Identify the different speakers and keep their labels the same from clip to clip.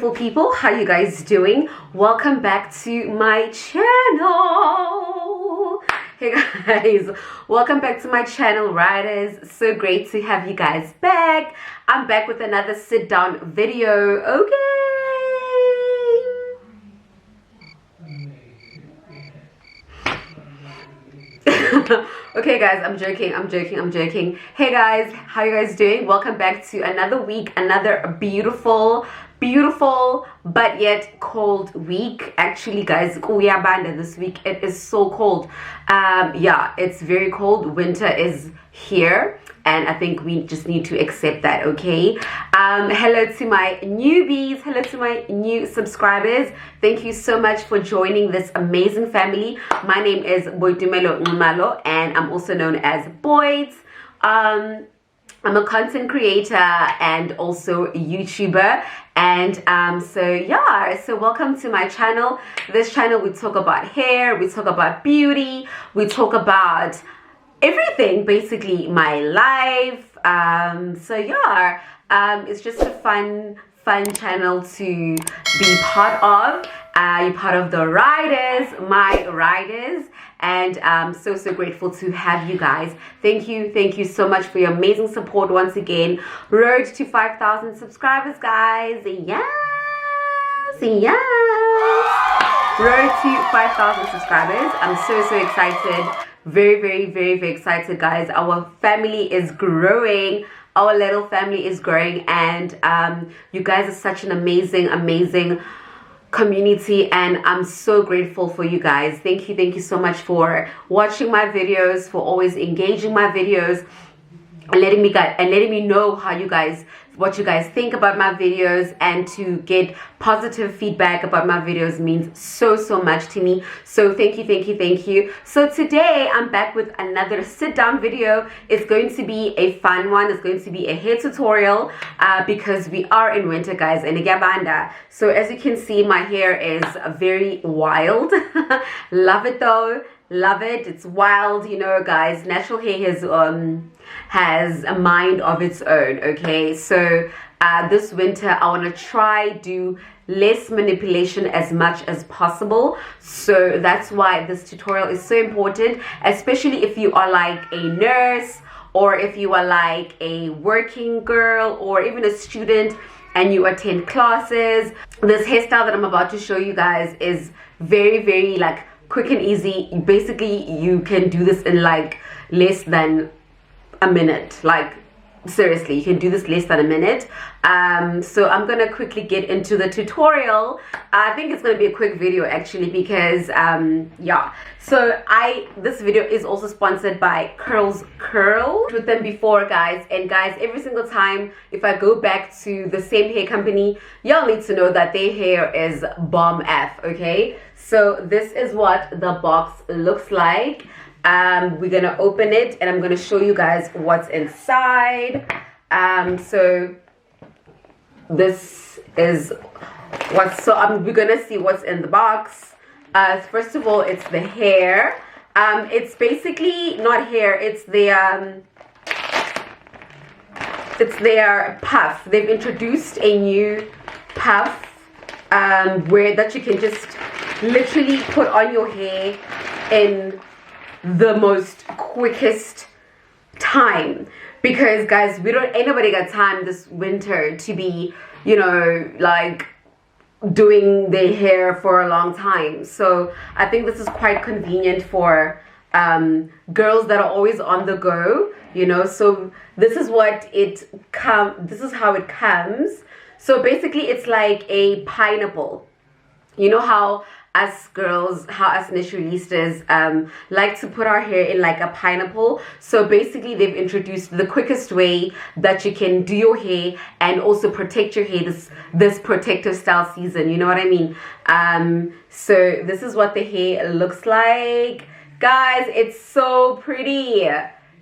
Speaker 1: beautiful people, how you guys doing? Welcome back to my channel. Hey guys, welcome back to my channel, riders. So great to have you guys back. I'm back with another sit down video. Okay guys, I'm joking. Hey guys, how you guys doing? Welcome back to another week, another beautiful but yet cold week. Actually guys, kuyabanda this week. It is so cold. Yeah, it's very cold. Winter is here and I think we just need to accept that. Okay, hello to my newbies, hello to my new subscribers. Thank you so much for joining this amazing family. My name is Nxumalo and I'm also known as Boits. I'm a content creator and also a YouTuber, and so welcome to my channel. This channel, we talk about hair, we talk about beauty, we talk about everything, basically my life. It's just a fun channel to be part of. You're part of the riders, my riders, and I'm so grateful to have you guys. Thank you so much for your amazing support once again. Road to 5,000 subscribers, guys. Yes. Road to 5,000 subscribers. I'm so excited. Very excited, guys. Our family is growing. Our little family is growing, and you guys are such an amazing community, and I'm so grateful for you guys. Thank you so much for watching my videos, for always engaging my videos, and letting me know what you guys think about my videos, and to get positive feedback about my videos means so much to me. So thank you. So today I'm back with another sit down video. It's going to be a fun one. It's going to be a hair tutorial because we are in winter, guys, and igabanda. So as you can see, my hair is very wild. Love it though, love it. It's wild, you know, guys. Natural hair has a mind of its own. Okay, so this winter I want to try do less manipulation as much as possible. So that's why this tutorial is so important, especially if you are like a nurse, or if you are like a working girl, or even a student and you attend classes. This hairstyle that I'm about to show you guys is very like quick and easy. Basically you can do this in like less than a minute. Like seriously, you can do this less than a minute. So I'm gonna quickly get into the tutorial. I think it's gonna be a quick video actually, because so this video is also sponsored by CurlsCurls. With them before, guys, and guys, every single time if I go back to the same hair company, y'all need to know that their hair is bomb F. Okay, so this is what the box looks like. We're gonna open it and I'm gonna show you guys what's inside. So this is we're gonna see what's in the box. First of all, it's the hair. It's basically not hair, it's their puff. They've introduced a new puff where that you can just literally put on your hair in the most quickest time, because guys, ain't nobody got time this winter to be, you know, like doing their hair for a long time. So I think this is quite convenient for girls that are always on the go, you know. So this is how it comes. So basically it's like a pineapple. You know how us girls, us naturalistas like to put our hair in like a pineapple. So basically they've introduced the quickest way that you can do your hair and also protect your hair this protective style season, you know what I mean. So this is what the hair looks like, guys. It's so pretty.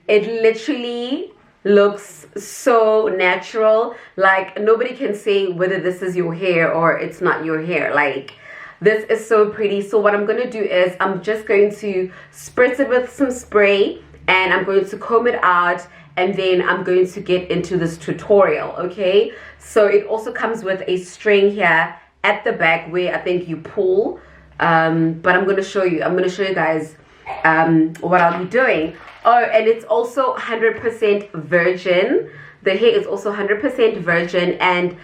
Speaker 1: It literally looks so natural. Like nobody can say whether this is your hair or it's not your hair. Like, this is so pretty. So what I'm going to do is I'm just going to spritz it with some spray, and I'm going to comb it out, and then I'm going to get into this tutorial. Okay, so it also comes with a string here at the back where I think you pull, but I'm going to show you guys what I'll be doing. Oh, and it's also 100% virgin. The hair is also 100% virgin, and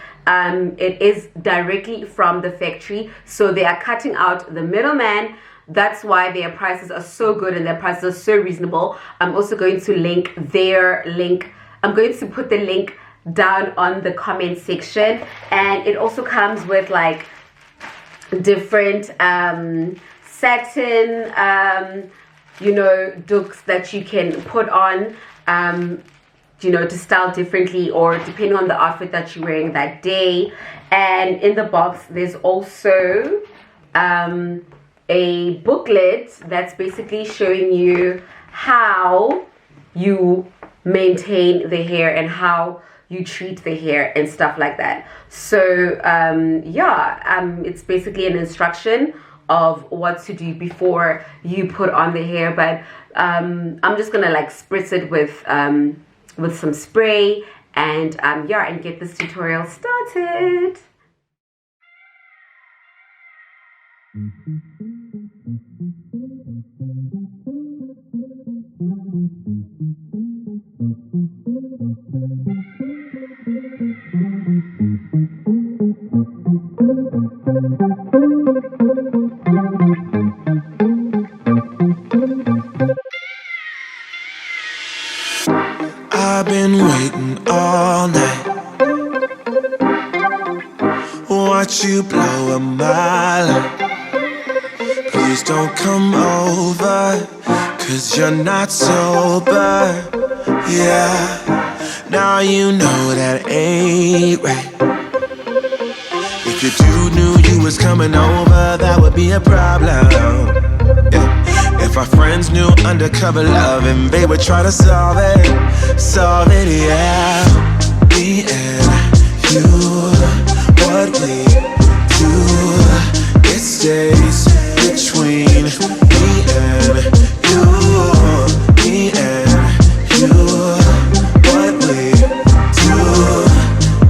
Speaker 1: it is directly from the factory, so they are cutting out the middleman. That's why their prices are so good and their prices are so reasonable. I'm also going to link their link. I'm going to put the link down on the comment section, and it also comes with like different satin you know, dukes that you can put on you know, to style differently or depending on the outfit that you're wearing that day. And in the box there's also a booklet that's basically showing you how you maintain the hair and how you treat the hair and stuff like that. So yeah, it's basically an instruction of what to do before you put on the hair, but I'm just gonna like spritz it with some spray and yeah, and get this tutorial started.
Speaker 2: I've been waiting all night. Watch you blow a mile. Please don't come over, 'cause you're not sober. Yeah, now you know that ain't right. If your dude knew you was coming over, that would be a problem. Yeah. If our friends knew undercover love and they would try to solve it, yeah. Me and you, what we do, it stays between me and you. Me and you, what we do,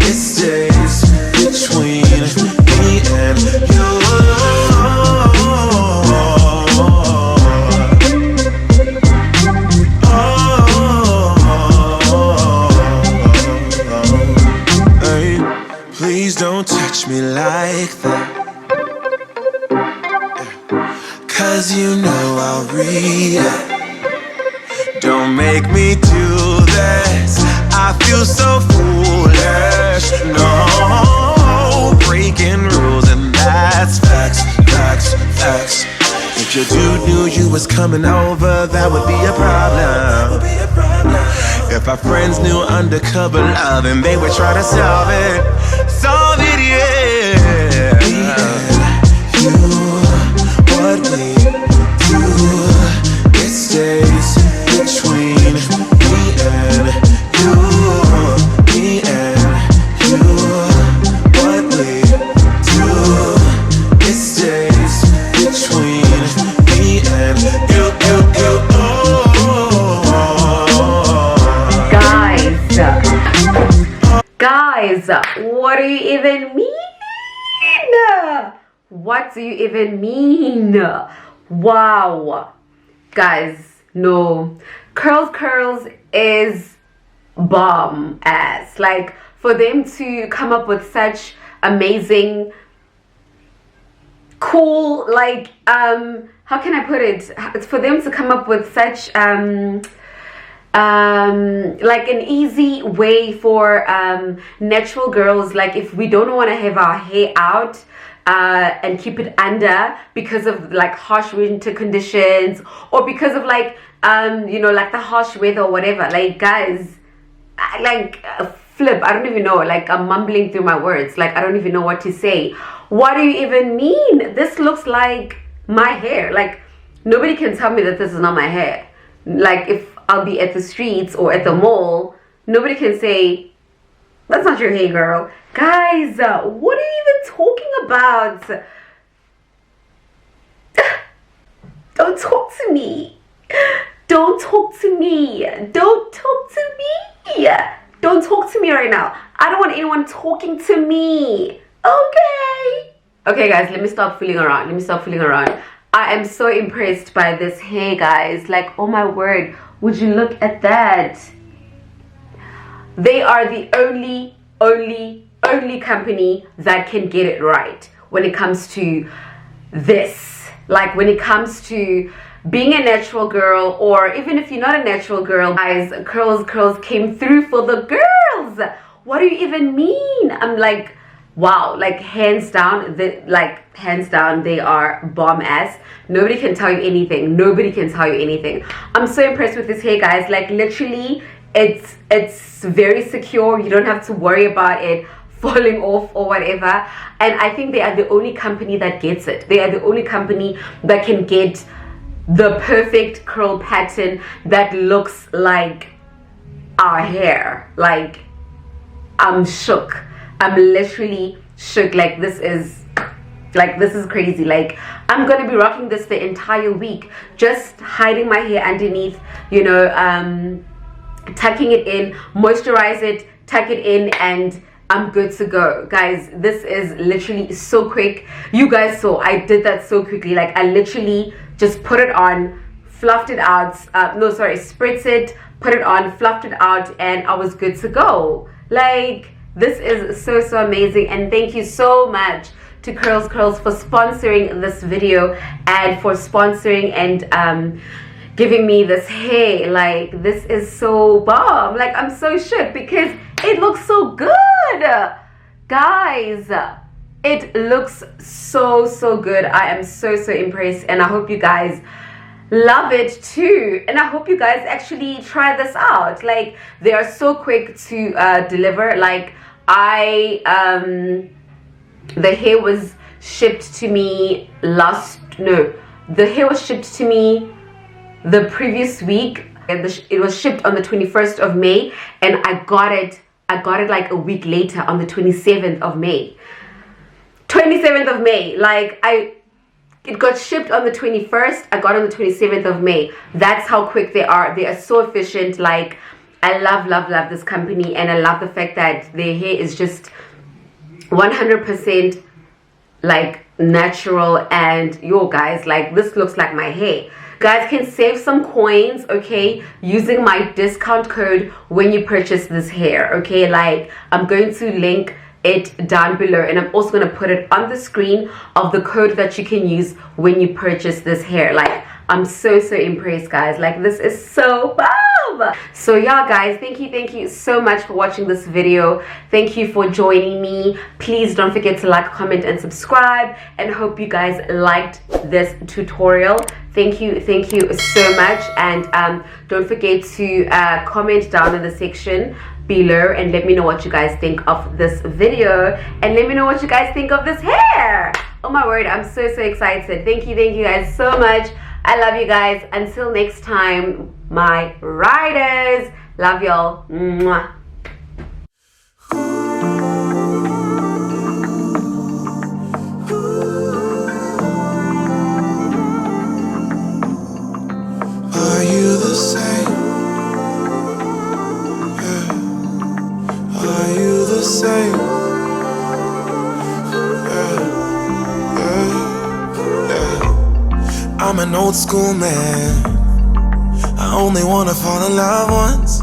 Speaker 2: it stays between me and you. Don't touch me like that, 'cause you know I'll react. Don't make me do this, I feel so foolish. No, breaking rules and that's facts. If your dude knew you was coming over, that would be a problem. If our friends knew undercover love and they would try to solve it, yeah. Me and you, what we do, it stays between me and you. Me and you, what we do, it stays between me and you.
Speaker 1: Guys, what do you even mean? What do you even mean? Wow, guys, no, CurlsCurls is bomb ass. Like, for them to come up with such amazing, cool, like how can I put it? It's for them to come up with such like an easy way for natural girls, like if we don't want to have our hair out and keep it under because of like harsh winter conditions, or because of like you know, like the harsh weather or whatever. Like, guys, like flip, I don't even know, like I'm mumbling through my words, like I don't even know what to say. What do you even mean? This looks like my hair. Like, nobody can tell me that this is not my hair. Like, if I'll be at the streets or at the mall, nobody can say, that's not your hair, girl. Guys, what are you even talking about? Don't talk to me. Don't talk to me. Don't talk to me. Don't talk to me right now. I don't want anyone talking to me. Okay. Okay, guys, let me stop fooling around. I am so impressed by this hair, guys. Like, oh my word. Would you look at that? They are the only company that can get it right when it comes to this. Like, when it comes to being a natural girl, or even if you're not a natural girl, guys, CurlsCurls came through for the girls. What do you even mean? I'm like, wow, like hands down, they are bomb ass. Nobody can tell you anything. I'm so impressed with this hair, guys. Like, literally, it's very secure. You don't have to worry about it falling off or whatever. And I think they are the only company that gets it. They are the only company that can get the perfect curl pattern that looks like our hair. Like, I'm shook. I'm literally shook. Like, this is crazy. Like, I'm gonna be rocking this the entire week, just hiding my hair underneath, you know, tucking it in, moisturize it, tuck it in, and I'm good to go. Guys, this is literally so quick. You guys saw I did that so quickly. Like, I literally just put it on, fluffed it out, spritz it, put it on, fluffed it out, and I was good to go. Like, this is so amazing. And thank you so much to CurlsCurls for sponsoring this video and for sponsoring and giving me this hair. Like, this is so bomb. Like, I'm so shook because it looks so good, guys. It looks so good. I am so impressed, and I hope you guys love it too. And I hope you guys actually try this out. Like, they are so quick to deliver. Like, the hair was shipped to me the hair was shipped to me the previous week. It was shipped on the 21st of May, and I got it like a week later on the 27th of May. Like, it got shipped on the 21st. I got it on the 27th of May. That's how quick they are. They are so efficient. Like, I love this company, and I love the fact that their hair is just 100% like natural. And yo, guys, like, this looks like my hair. Guys can save some coins, okay, using my discount code when you purchase this hair, okay? Like, I'm going to link it down below, and I'm also going to put it on the screen of the code that you can use when you purchase this hair. Like, I'm so impressed, guys. Like, this is so bomb. So yeah, guys, thank you so much for watching this video. Thank you for joining me. Please don't forget to like, comment, and subscribe, and hope you guys liked this tutorial. Thank you so much. And don't forget to comment down in the section below and let me know what you guys think of this video, and let me know what you guys think of this hair. Oh my word, I'm so excited. Thank you guys so much. I love you guys. Until next time, my riders. Love y'all. Mwah.
Speaker 2: Are you the same? Yeah. Are you the same? I'm an old school man. I only wanna fall in love once.